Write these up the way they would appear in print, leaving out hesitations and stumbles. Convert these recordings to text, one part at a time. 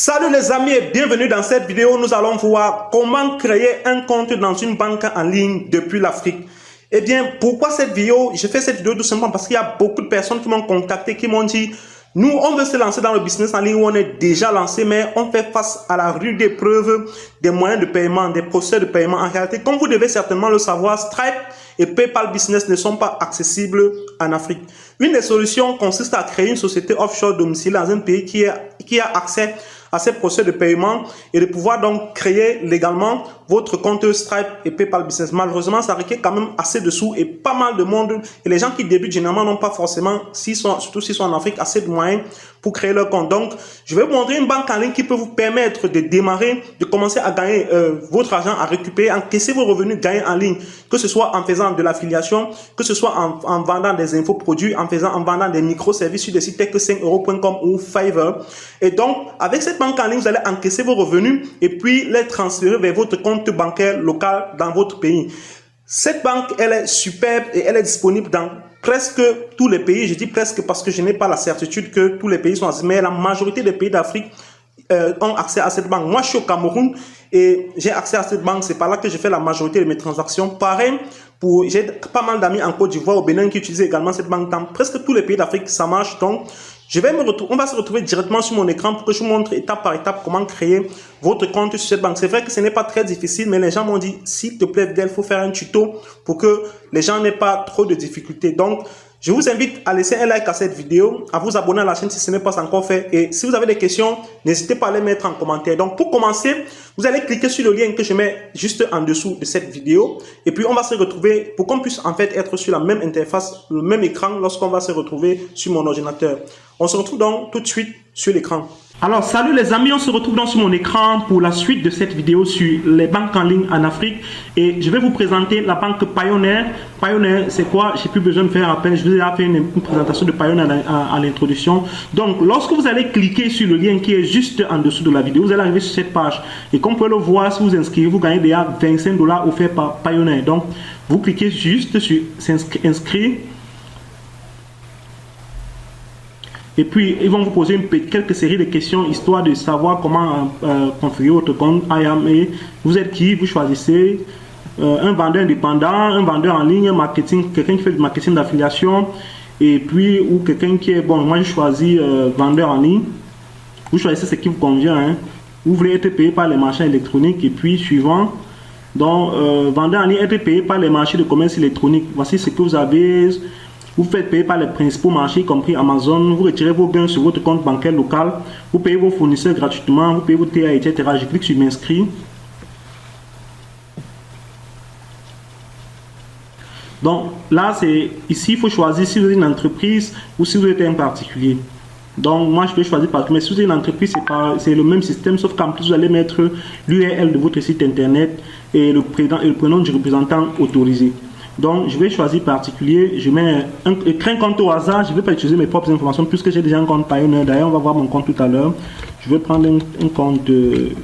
Salut les amis et bienvenue dans cette vidéo. Nous allons voir comment créer un compte dans une banque en ligne depuis l'Afrique. Eh bien, pourquoi cette vidéo? Je fais cette vidéo tout simplement parce qu'il y a beaucoup de personnes qui m'ont contacté, qui m'ont dit nous, on veut se lancer dans le business en ligne où on est déjà lancé, mais on fait face à la rude épreuve des moyens de paiement, des procès de paiement. En réalité, comme vous devez certainement le savoir, Stripe et PayPal Business ne sont pas accessibles en Afrique. Une des solutions consiste à créer une société offshore domiciliée dans un pays qui a accès à ces procès de paiement et de pouvoir donc créer légalement votre compte Stripe et PayPal Business. Malheureusement, ça requiert quand même assez de sous et pas mal de monde. Et les gens qui débutent généralement n'ont pas forcément, surtout s'ils sont en Afrique, assez de moyens pour créer leur compte. Donc, je vais vous montrer une banque en ligne qui peut vous permettre de démarrer, de commencer à gagner votre argent, à récupérer, encaisser vos revenus gagnés en ligne, que ce soit en faisant de l'affiliation, que ce soit en vendant des infoproduits, en vendant des microservices sur des sites tels que 5euros.com ou Fiverr. Et donc, avec cette banque en ligne, vous allez encaisser vos revenus et puis les transférer vers votre compte bancaire local dans votre pays. Cette banque, elle est superbe et elle est disponible dans presque tous les pays. Je dis presque parce que je n'ai pas la certitude que tous les pays sont accessibles, mais la majorité des pays d'Afrique ont accès à cette banque. Moi, je suis au Cameroun et j'ai accès à cette banque. C'est par là que je fais la majorité de mes transactions. Pareil, j'ai pas mal d'amis en Côte d'Ivoire, au Bénin, qui utilisent également cette banque. Dans presque tous les pays d'Afrique, ça marche. Donc, on va se retrouver directement sur mon écran pour que je vous montre étape par étape comment créer votre compte sur cette banque. C'est vrai que ce n'est pas très difficile, mais les gens m'ont dit, s'il te plaît, il faut faire un tuto pour que les gens n'aient pas trop de difficultés. Donc, je vous invite à laisser un like à cette vidéo, à vous abonner à la chaîne si ce n'est pas encore fait. Et si vous avez des questions, n'hésitez pas à les mettre en commentaire. Donc, pour commencer, vous allez cliquer sur le lien que je mets juste en dessous de cette vidéo. Et puis, on va se retrouver pour qu'on puisse en fait être sur la même interface, le même écran lorsqu'on va se retrouver sur mon ordinateur. On se retrouve donc tout de suite sur l'écran. Alors, salut les amis, on se retrouve donc sur mon écran pour la suite de cette vidéo sur les banques en ligne en Afrique. Et je vais vous présenter la banque Pioneer. Pioneer, c'est quoi? J'ai plus besoin de faire appel. Je vous ai fait une présentation de Pioneer à l'introduction. Donc, lorsque vous allez cliquer sur le lien qui est juste en dessous de la vidéo, vous allez arriver sur cette page. Et comme vous pouvez le voir, si vous inscrivez, vous gagnez déjà 25 $ offerts par Pioneer. Donc, vous cliquez juste sur inscrire. Et puis, ils vont vous poser quelques séries de questions, histoire de savoir comment configurer votre compte IAM. Vous êtes qui? Vous choisissez un vendeur indépendant, un vendeur en ligne, marketing, quelqu'un qui fait du marketing d'affiliation, et puis, ou quelqu'un qui est, bon, moi je choisis vendeur en ligne. Vous choisissez ce qui vous convient. Hein. Vous voulez être payé par les marchands électroniques, et puis, suivant, donc, vendeur en ligne, être payé par les marchés de commerce électronique. Voici ce que vous avez. Vous faites payer par les principaux marchés, y compris Amazon. Vous retirez vos gains sur votre compte bancaire local. Vous payez vos fournisseurs gratuitement. Vous payez vos TA, etc. Je clique sur m'inscrire. Donc là, c'est ici, il faut choisir si vous êtes une entreprise ou si vous êtes un particulier. Donc moi, je vais choisir particulier. Mais si vous êtes une entreprise, c'est le même système, sauf qu'en plus, vous allez mettre l'URL de votre site internet et le prénom du représentant autorisé. Donc, je vais choisir particulier, je mets un compte au hasard, je ne vais pas utiliser mes propres informations puisque j'ai déjà un compte Pioneer. D'ailleurs, on va voir mon compte tout à l'heure. Je vais prendre un compte, je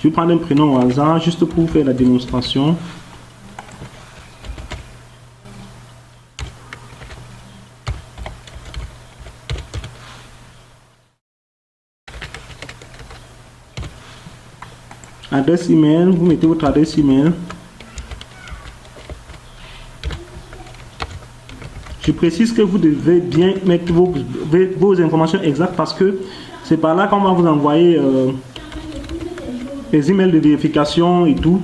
vais prendre un prénom au hasard juste pour faire la démonstration. Adresse email, vous mettez votre adresse email. Je précise que vous devez bien mettre vos informations exactes parce que c'est par là qu'on va vous envoyer les emails de vérification et tout.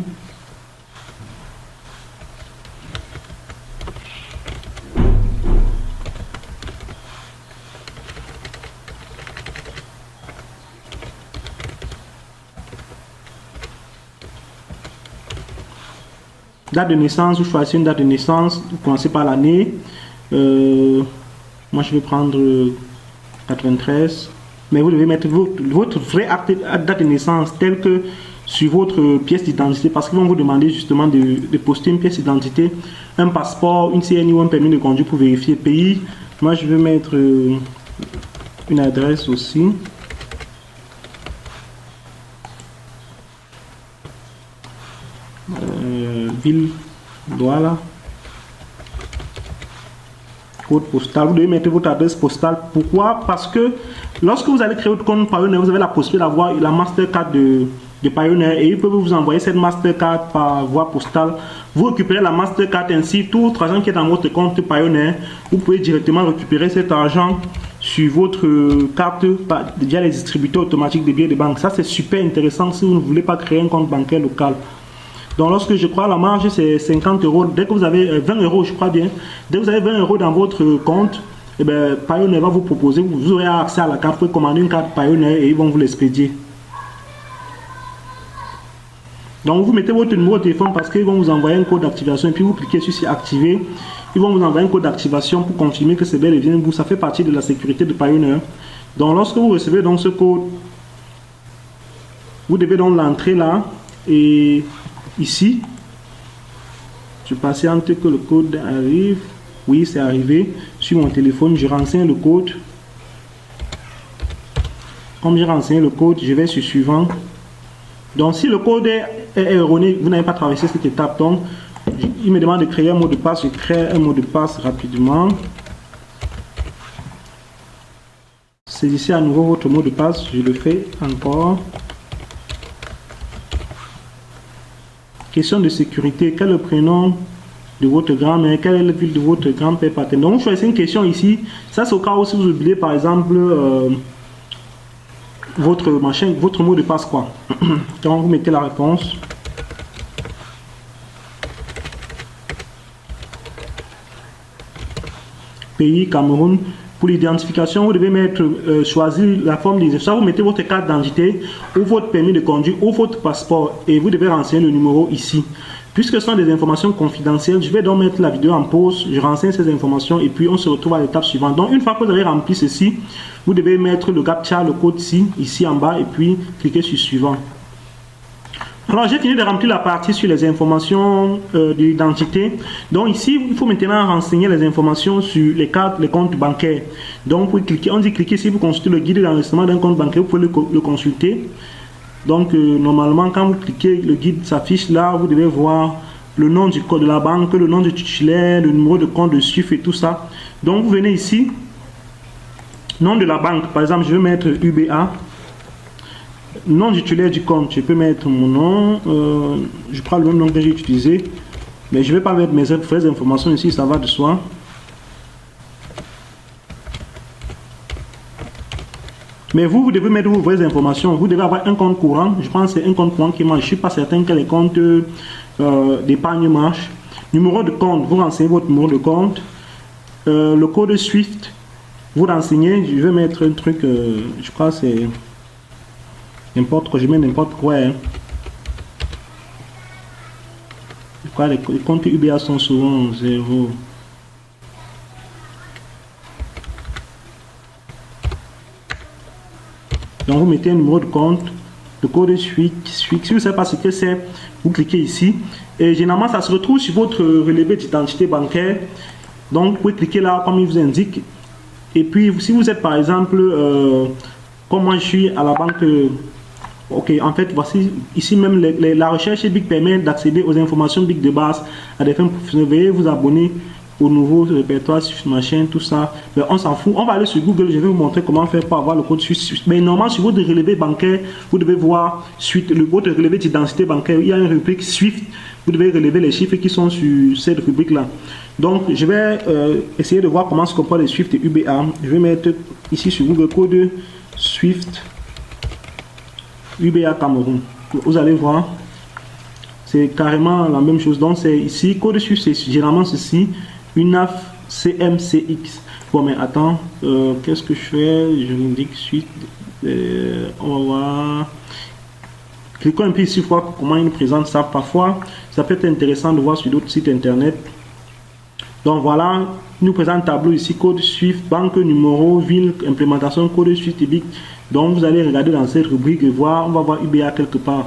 Date de naissance, vous choisissez une date de naissance, vous commencez par l'année. Moi je vais prendre 93, mais vous devez mettre votre vraie date de naissance telle que sur votre pièce d'identité, parce qu'ils vont vous demander justement de poster une pièce d'identité, un passeport, une CNI ou un permis de conduire pour vérifier pays. Moi je vais mettre une adresse aussi. Ville, voilà. code postal. Vous devez mettre votre adresse postale. Pourquoi? Parce que lorsque vous allez créer votre compte Payoneer, vous avez la possibilité d'avoir la Mastercard de Payoneer et ils peuvent vous envoyer cette Mastercard par voie postale. Vous récupérez la Mastercard ainsi, tout votre argent qui est dans votre compte Payoneer, vous pouvez directement récupérer cet argent sur votre carte via les distributeurs automatiques de billets de banque. Ça, c'est super intéressant si vous ne voulez pas créer un compte bancaire local. Donc, lorsque je crois la marge, c'est 50 €. Dès que vous avez 20 €, je crois bien, dès que vous avez 20 € dans votre compte, eh bien, Payoneer va vous proposer, vous aurez accès à la carte, vous pouvez commander une carte Payoneer et ils vont vous l'expédier. Donc, vous mettez votre numéro de téléphone parce qu'ils vont vous envoyer un code d'activation et puis vous cliquez sur activer. Ils vont vous envoyer un code d'activation pour confirmer que c'est bel et bien vous. Ça fait partie de la sécurité de Payoneer. Donc, lorsque vous recevez donc ce code, vous devez donc l'entrer là et ici. Je patiente que le code arrive. Oui, c'est arrivé. Sur mon téléphone, je renseigne le code. Comme j'ai renseigné le code, je vais sur suivant. Donc, si le code est erroné, vous n'avez pas traversé cette étape. Donc, il me demande de créer un mot de passe. Je crée un mot de passe rapidement. Saisissez à nouveau votre mot de passe. Je le fais encore. Question de sécurité. Quel est le prénom de votre grand-mère? Quelle est la ville de votre grand-père paternel? Donc, choisissez une question ici. Ça, c'est au cas où si vous oubliez, par exemple, votre mot de passe, quoi. Donc, vous mettez la réponse. Pays, Cameroun. Pour l'identification, vous devez choisir la forme d'identification. Vous mettez votre carte d'identité ou votre permis de conduire ou votre passeport et vous devez renseigner le numéro ici. Puisque ce sont des informations confidentielles, je vais donc mettre la vidéo en pause, je renseigne ces informations et puis on se retrouve à l'étape suivante. Donc une fois que vous avez rempli ceci, vous devez mettre le CAPTCHA, le code ici en bas et puis cliquer sur suivant. Alors j'ai fini de remplir la partie sur les informations d'identité. Donc ici, il faut maintenant renseigner les informations sur les cartes, les comptes bancaires. Donc vous cliquez, on dit cliquer ici, vous consultez le guide d'enregistrement d'un compte bancaire, vous pouvez le consulter. Donc normalement quand vous cliquez, le guide s'affiche là, vous devez voir le nom du code de la banque, le nom du titulaire, le numéro de compte de SWIFT et tout ça. Donc vous venez ici, nom de la banque, par exemple je vais mettre UBA. Nom titulaire du compte, je peux mettre mon nom, je prends le même nom que j'ai utilisé, mais je ne vais pas mettre mes vraies informations ici, ça va de soi. Mais vous devez mettre vos vraies informations, vous devez avoir un compte courant, je pense que c'est un compte courant qui marche, je ne suis pas certain que les comptes d'épargne marchent. Numéro de compte, vous renseignez votre numéro de compte, le code SWIFT, vous renseignez, je vais mettre un truc, je crois que c'est... N'importe quoi, je mets n'importe quoi. Hein. Je crois que les comptes UBA sont souvent 0. Donc vous mettez un numéro de compte, le code SWIFT. Si vous ne savez pas ce que c'est, vous cliquez ici. Et généralement, ça se retrouve sur votre relevé d'identité bancaire. Donc vous pouvez cliquer là comme il vous indique. Et puis si vous êtes par exemple, comme moi je suis à la banque... Ok, en fait, voici ici même la recherche Big permet d'accéder aux informations Big de base à des fins professionnelles. Veuillez vous abonner au nouveau répertoire sur ma chaîne, tout ça. Mais on s'en fout. On va aller sur Google. Je vais vous montrer comment faire pour avoir le code SWIFT. Mais normalement, sur votre relevé bancaire, vous devez voir votre relevé d'identité bancaire. Il y a une rubrique SWIFT. Vous devez relever les chiffres qui sont sur cette rubrique-là. Donc, je vais essayer de voir comment se comportent les SWIFT et UBA. Je vais mettre ici sur Google code SWIFT. UBA Cameroun, vous allez voir, c'est carrément la même chose. Donc c'est ici, code SWIFT, c'est généralement ceci, UNAF CMCX. Bon mais attends, qu'est-ce que je fais? Je l'indique suite, on va voir. Cliquons un peu ici, voir comment il nous présente ça. Parfois, ça peut être intéressant de voir sur d'autres sites internet. Donc voilà, il nous présente un tableau ici, code SWIFT, banque, numéro, ville, implémentation, code SWIFT et BIC. Donc vous allez regarder dans cette rubrique et voir, on va voir UBA quelque part.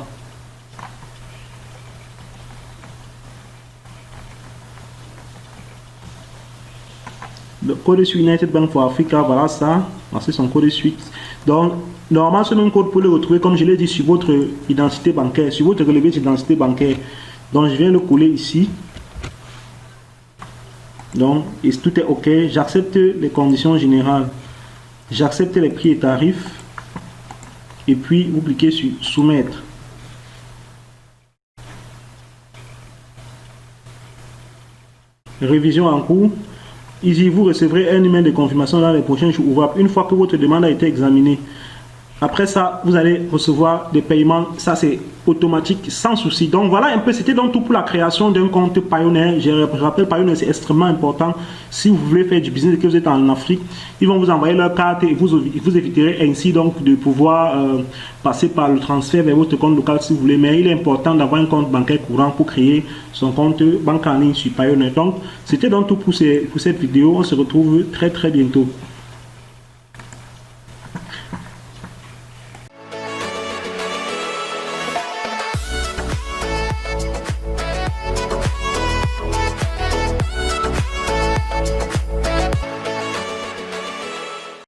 Le code SWIFT United Bank for Africa, voilà ça. C'est son code SWIFT. Donc normalement ce même code vous pouvez le retrouver comme je l'ai dit sur votre identité bancaire, sur votre relevé d'identité bancaire. Donc je viens le coller ici. Donc, et tout est OK. J'accepte les conditions générales. J'accepte les prix et tarifs. Et puis, vous cliquez sur soumettre. Révision en cours. Ici, vous recevrez un email de confirmation dans les prochains jours ouvrables. Une fois que votre demande a été examinée, après ça, vous allez recevoir des paiements. Ça, c'est automatique, sans souci. Donc, voilà un peu, c'était donc tout pour la création d'un compte Payoneer. Je rappelle, Payoneer, c'est extrêmement important. Si vous voulez faire du business et que vous êtes en Afrique, ils vont vous envoyer leur carte et vous éviterez ainsi donc de pouvoir passer par le transfert vers votre compte local si vous voulez. Mais il est important d'avoir un compte bancaire courant pour créer son compte banque en ligne sur Payoneer. Donc, c'était donc tout pour cette vidéo. On se retrouve très bientôt.